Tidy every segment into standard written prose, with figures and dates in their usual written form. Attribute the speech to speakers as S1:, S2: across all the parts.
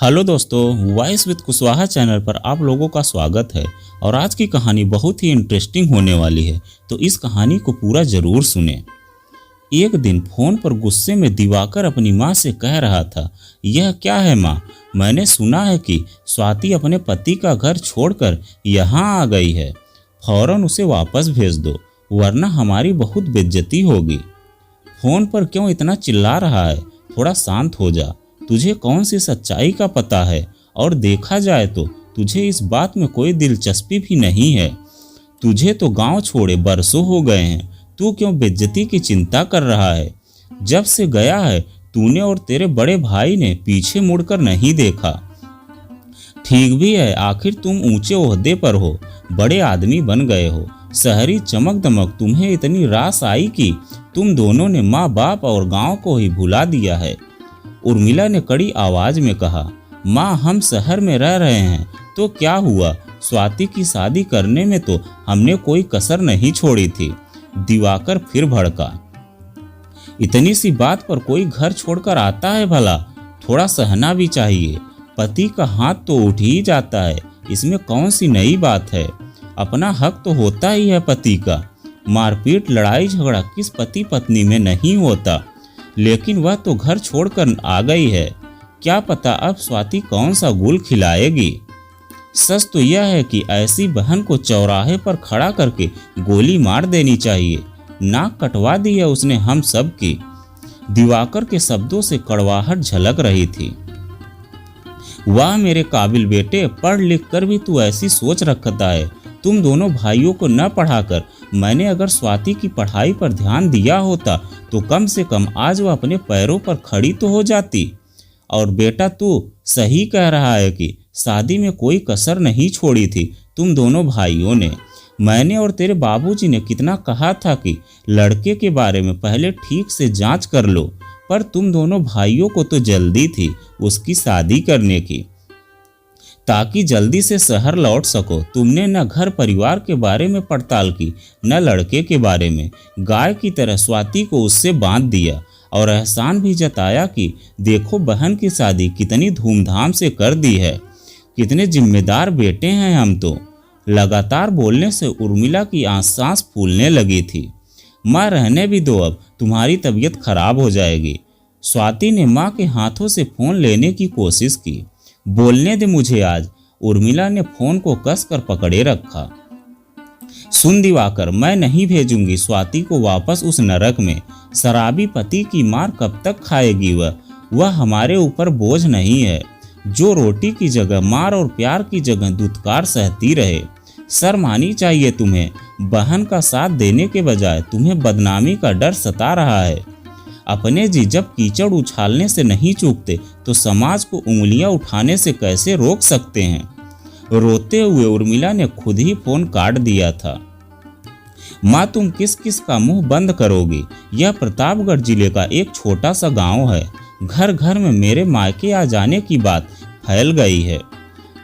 S1: Hello दोस्तों, voice with Kushwaha channel पर आप लोगों का स्वागत है। और आज की कहानी बहुत ही इंटरेस्टिंग होने वाली है, तो इस कहानी को पूरा जरूर सुने। एक दिन फोन पर गुस्से में दिवाकर अपनी माँ से कह रहा था, यह क्या है माँ, मैंने सुना है कि स्वाति अपने पति का घर छोड़कर यहाँ आ गई है। फौरन उसे वापस भेज दो, वरना हमारी बहुत बेइज्जती होगी। फोन पर क्यों इतना चिल्ला रहा है, थोड़ा शांत हो जा। तुझे कौन सी सच्चाई का पता है, और देखा जाए तो तुझे इस बात में कोई दिलचस्पी भी नहीं है। तुझे तो गांव छोड़े बरसों हो गए हैं, तू क्यों बेइज्जती की चिंता कर रहा है। जब से गया है तूने और तेरे बड़े भाई ने पीछे मुड़कर नहीं देखा। ठीक भी है, आखिर तुम ऊंचे ओहदे पर हो, बड़े आदमी बन गए हो। शहरी चमक दमक तुम्हें इतनी रास आई कि तुम दोनों ने माँ बाप और गांव को ही भुला दिया है। उर्मिला ने कड़ी आवाज में कहा, माँ हम शहर में रह रहे हैं तो क्या हुआ, स्वाति की शादी करने में तो हमने कोई कसर नहीं छोड़ी थी। दिवाकर फिर भड़का, इतनी सी बात पर कोई घर छोड़कर आता है भला, थोड़ा सहना भी चाहिए। पति का हाथ तो उठ ही जाता है, इसमें कौन सी नई बात है। अपना हक तो होता ही है पति का। मारपीट लड़ाई झगड़ा किस पति पत्नी में नहीं होता, लेकिन वह तो घर छोड़कर आ गई है। क्या पता अब स्वाति कौन सा गुल खिलाएगी। सच तो यह है कि ऐसी बहन को चौराहे पर खड़ा करके गोली मार देनी चाहिए। नाक कटवा दी है उसने हम सब की। दिवाकर के शब्दों से कड़वाहट झलक रही थी। वाह मेरे काबिल बेटे, पढ़ लिख कर भी तू ऐसी सोच रखता है। तुम दोनों भाइयों को न पढ़ाकर मैंने अगर स्वाति की पढ़ाई पर ध्यान दिया होता तो कम से कम आज वह अपने पैरों पर खड़ी तो हो जाती। और बेटा तू सही कह रहा है कि शादी में कोई कसर नहीं छोड़ी थी तुम दोनों भाइयों ने। मैंने और तेरे बाबूजी ने कितना कहा था कि लड़के के बारे में पहले ठीक से जांच कर लो, पर तुम दोनों भाइयों को तो जल्दी थी उसकी शादी करने की, ताकि जल्दी से शहर लौट सको। तुमने न घर परिवार के बारे में पड़ताल की, न लड़के के बारे में। गाय की तरह स्वाति को उससे बांध दिया और एहसान भी जताया कि देखो बहन की शादी कितनी धूमधाम से कर दी है, कितने जिम्मेदार बेटे हैं हम तो। लगातार बोलने से उर्मिला की सांस फूलने लगी थी। माँ रहने भी दो, अब तुम्हारी तबीयत खराब हो जाएगी। स्वाति ने माँ के हाथों से फोन लेने की कोशिश की। बोलने दे मुझे आज। उर्मिला ने फोन को कसकर पकड़े रखा। सुन दिवाकर, मैं नहीं भेजूंगी स्वाति को वापस उस नरक में। शराबी पति की मार कब तक खाएगी वह हमारे ऊपर बोझ नहीं है, जो रोटी की जगह मार और प्यार की जगह दुत्कार सहती रहे। शर्म आनी चाहिए तुम्हें। बहन का साथ देने के बजाय तुम्हें बदनामी का डर सता रहा है। अपने जी जब कीचड़ उछालने से नहीं चूकते तो समाज को उंगलियां उठाने से कैसे रोक सकते हैं। रोते हुए उर्मिला ने खुद ही फोन काट दिया था। माँ तुम किस किस का मुंह बंद करोगी। यह प्रतापगढ़ जिले का एक छोटा सा गांव है। घर घर में मेरे मायके आ जाने की बात फैल गई है।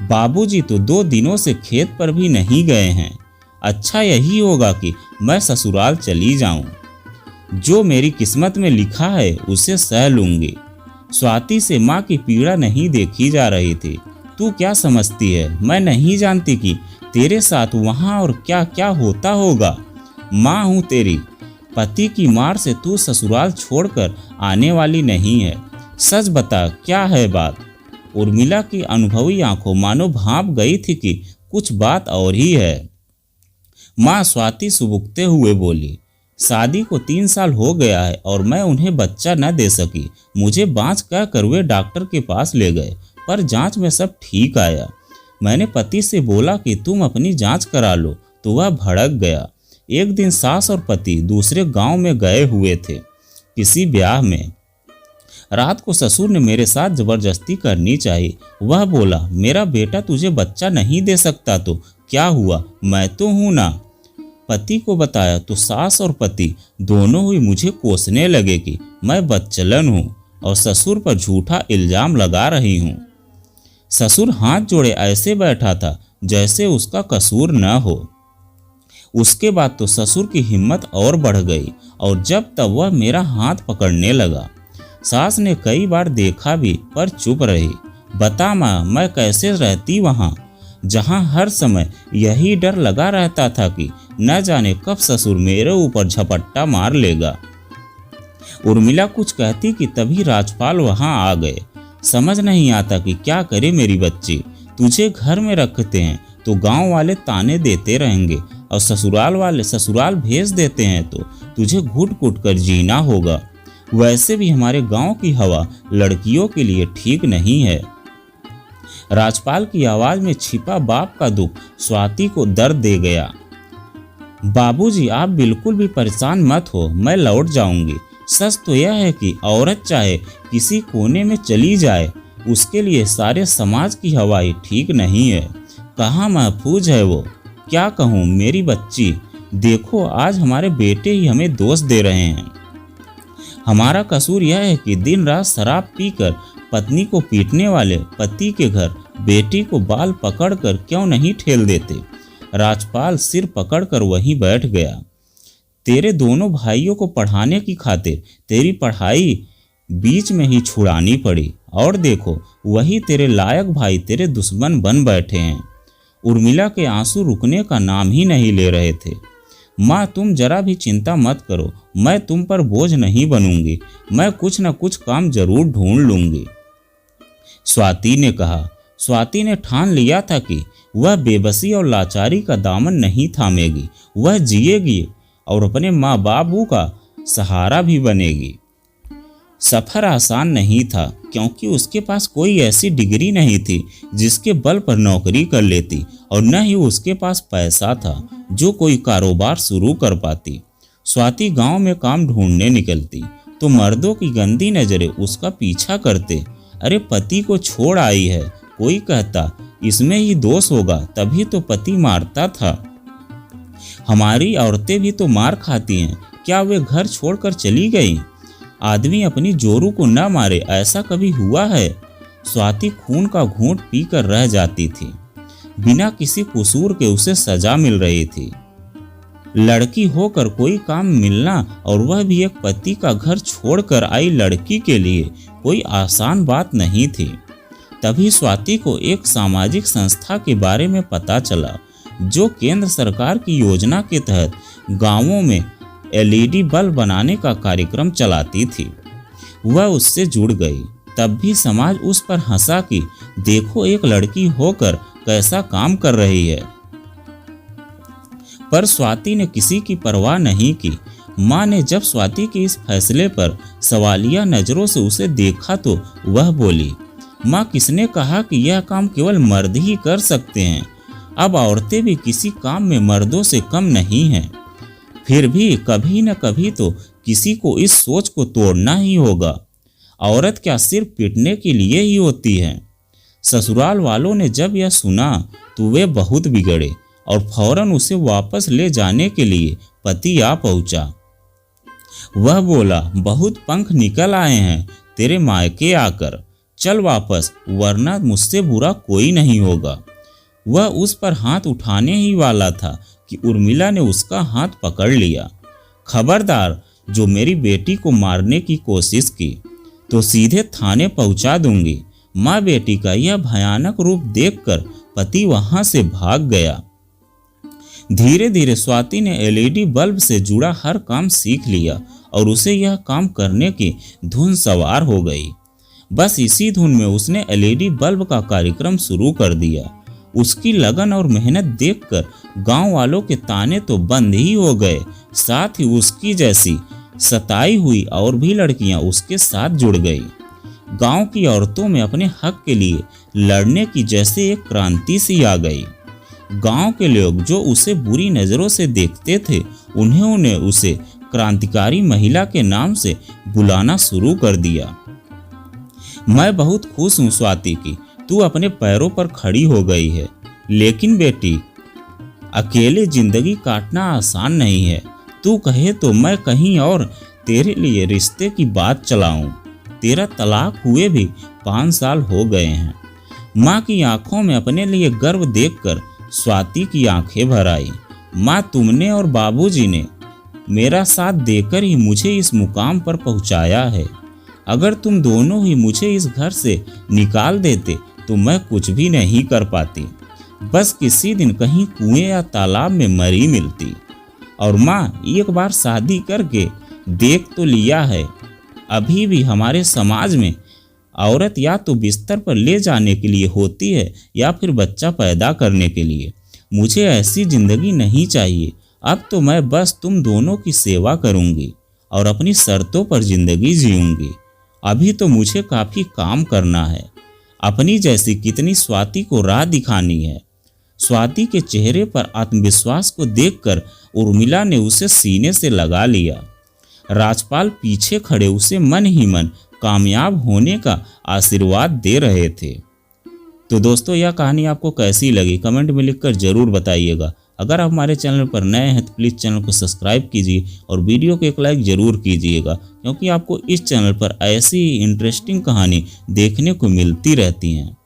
S1: बाबूजी तो 2 दिनों से खेत पर भी नहीं गए हैं। अच्छा यही होगा कि मैं ससुराल चली जाऊं। जो मेरी किस्मत में लिखा है उसे सह लूंगी। स्वाति से माँ की पीड़ा नहीं देखी जा रही थी। तू क्या समझती है, मैं नहीं जानती कि तेरे साथ वहाँ और क्या क्या होता होगा। माँ हूँ तेरी। पति की मार से तू ससुराल छोड़कर आने वाली नहीं है। सच बता क्या है बात। उर्मिला की अनुभवी आंखों मानो भांप गई थी कि कुछ बात और ही है। माँ स्वाति सुबुकते हुए बोली, शादी को 3 साल हो गया है और मैं उन्हें बच्चा न दे सकी। मुझे बाँझ कहकर वे डॉक्टर के पास ले गए, पर जांच में सब ठीक आया। मैंने पति से बोला कि तुम अपनी जांच करा लो, तो वह भड़क गया। एक दिन सास और पति दूसरे गांव में गए हुए थे किसी ब्याह में। रात को ससुर ने मेरे साथ जबरदस्ती करनी चाहिए। वह बोला, मेरा बेटा तुझे बच्चा नहीं दे सकता तो क्या हुआ, मैं तो हूं ना। पति को बताया तो सास और पति दोनों ही मुझे कोसने लगे कि मैं बदचलन हूँ और ससुर पर झूठा इल्जाम लगा रही हूँ। ससुर हाथ जोड़े ऐसे बैठा था जैसे उसका कसूर न हो। उसके बाद तो ससुर की हिम्मत और बढ़ गई और जब तब वह मेरा हाथ पकड़ने लगा। सास ने कई बार देखा भी पर चुप रही। बता माँ, मैं कैसे रहती वहाँ, जहाँ हर समय यही डर लगा रहता था कि न जाने कब ससुर मेरे ऊपर झपट्टा मार लेगा। उर्मिला कुछ कहती कि तभी राजपाल वहां आ गए। समझ नहीं आता कि क्या करे मेरी बच्ची, तुझे घर में रखते हैं तो गांव वाले ताने देते रहेंगे और ससुराल भेज देते हैं तो तुझे घुट घुट कर जीना होगा। वैसे भी हमारे गांव की हवा लड़कियों के लिए ठीक नहीं है। राजपाल की आवाज में छिपा बाप का दुख स्वाति को दर्द दे गया। बाबूजी, आप बिल्कुल भी परेशान मत हो, मैं लौट जाऊंगी। सच तो यह है कि औरत चाहे किसी कोने में चली जाए, उसके लिए सारे समाज की हवाई ठीक नहीं है। कहाँ महफूज है वो। क्या कहूँ मेरी बच्ची, देखो आज हमारे बेटे ही हमें दोष दे रहे हैं। हमारा कसूर यह है कि दिन रात शराब पीकर पत्नी को पीटने वाले पति के घर बेटी को बाल पकड़कर क्यों नहीं ठेल देते। राजपाल सिर पकड़कर वहीं बैठ गया। तेरे दोनों भाइयों को पढ़ाने की खातिर तेरी पढ़ाई बीच में ही छुड़ानी पड़ी, और देखो वही तेरे लायक भाई तेरे दुश्मन बन बैठे हैं। उर्मिला के आंसू रुकने का नाम ही नहीं ले रहे थे। माँ, तुम जरा भी चिंता मत करो, मैं तुम पर बोझ नहीं बनूंगी, मैं कुछ न कुछ काम जरूर ढूंढ लूंगी, स्वाति ने कहा। स्वाति ने ठान लिया था कि वह बेबसी और लाचारी का दामन नहीं थामेगी, वह जिएगी और अपने माँ बाबू का सहारा भी बनेगी। सफर आसान नहीं था, क्योंकि उसके पास कोई ऐसी डिग्री नहीं थी जिसके बल पर नौकरी कर लेती, और न ही उसके पास पैसा था जो कोई कारोबार शुरू कर पाती। स्वाति गांव में काम ढूंढने निकलती तो मर्दों की गंदी नजरें उसका पीछा करते। अरे पति को छोड़ आई है, कोई कहता इसमें ही दोष होगा, तभी तो पति मारता था। हमारी औरतें भी तो मार खाती हैं, क्या वे घर छोड़कर चली गई? आदमी अपनी जोरू को न मारे, ऐसा कभी हुआ है? स्वाति खून का घूंट पीकर रह जाती थी। बिना किसी कसूर के उसे सजा मिल रही थी। लड़की होकर कोई काम मिलना, और वह भी एक पति का घर छोड़कर आई लड़की के लिए, कोई आसान बात नहीं थी। तभी स्वाति को एक सामाजिक संस्था के बारे में पता चला जो केंद्र सरकार की योजना के तहत गांवों में LED बल्ब बनाने का कार्यक्रम चलाती थी। वह उससे जुड़ गई। तब भी समाज उस पर हंसा कि देखो एक लड़की होकर कैसा काम कर रही है। पर स्वाति ने किसी की परवाह नहीं की। माँ ने जब स्वाति के इस फैसले पर सवालिया नजरों से उसे देखा तो वह बोली, माँ, किसने कहा कि यह काम केवल मर्द ही कर सकते हैं? अब औरतें भी किसी काम में मर्दों से कम नहीं हैं। फिर भी कभी न कभी तो किसी को इस सोच को तोड़ना ही होगा। औरत क्या सिर्फ पीटने के लिए ही होती है? ससुराल वालों ने जब यह सुना तो वे बहुत बिगड़े और फौरन उसे वापस ले जाने के लिए पति आ पहुंचा। वह बोला, बहुत पंख निकल आए हैं तेरे मायके आकर, चल वापस, वरना मुझसे बुरा कोई नहीं होगा। वह उस पर हाथ उठाने ही वाला था कि उर्मिला ने उसका हाथ पकड़ लिया। खबरदार, जो मेरी बेटी को मारने की कोशिश की तो सीधे थाने पहुंचा दूंगी। माँ बेटी का यह भयानक रूप देखकर पति वहां से भाग गया। धीरे धीरे स्वाति ने LED बल्ब से जुड़ा हर काम सीख लिया और उसे यह काम करने की धुन सवार हो गई। बस इसी धुन में उसने LED बल्ब का कार्यक्रम शुरू कर दिया। उसकी लगन और मेहनत देखकर गांव वालों के ताने तो बंद ही हो गए, साथ ही उसकी जैसी सताई हुई और भी लड़कियां उसके साथ जुड़ गई। गांव की औरतों में अपने हक के लिए लड़ने की जैसे एक क्रांति सी आ गई। गांव के लोग जो उसे बुरी नजरों से देखते थे, उन्होंने उसे क्रांतिकारी महिला के नाम से बुलाना शुरू कर दिया। मैं बहुत खुश हूँ स्वाति की तू अपने पैरों पर खड़ी हो गई है, लेकिन बेटी अकेले जिंदगी काटना आसान नहीं है। तू कहे तो मैं कहीं और तेरे लिए रिश्ते की बात चलाऊं। तेरा तलाक हुए भी 5 साल हो गए हैं। माँ की आंखों में अपने लिए गर्व देखकर स्वाति की आंखें भर आई। माँ, तुमने और बाबूजी ने मेरा साथ देकर ही मुझे इस मुकाम पर पहुंचाया है। अगर तुम दोनों ही मुझे इस घर से निकाल देते तो मैं कुछ भी नहीं कर पाती, बस किसी दिन कहीं कुएं या तालाब में मरी मिलती। और माँ, एक बार शादी करके देख तो लिया है, अभी भी हमारे समाज में औरत या तो बिस्तर पर ले जाने के लिए होती है या फिर बच्चा पैदा करने के लिए। मुझे ऐसी जिंदगी नहीं चाहिए। अब तो मैं बस तुम दोनों की सेवा करूंगी और अपनी शर्तों पर जिंदगी जीऊंगी। अभी तो मुझे काफी काम करना है। अपनी जैसी कितनी स्वाति को राह दिखानी है। स्वाति के चेहरे पर आत्मविश्वास को देखकर उर्मिला ने उसे सीने से लगा लिया। राजपाल पीछे खड़े उसे मन ही मन कामयाब होने का आशीर्वाद दे रहे थे। तो दोस्तों, यह कहानी आपको कैसी लगी कमेंट में लिखकर जरूर बताइएगा। अगर आप हमारे चैनल पर नए हैं तो प्लीज़ चैनल को सब्सक्राइब कीजिए और वीडियो को एक लाइक जरूर कीजिएगा, क्योंकि आपको इस चैनल पर ऐसी इंटरेस्टिंग कहानी देखने को मिलती रहती हैं।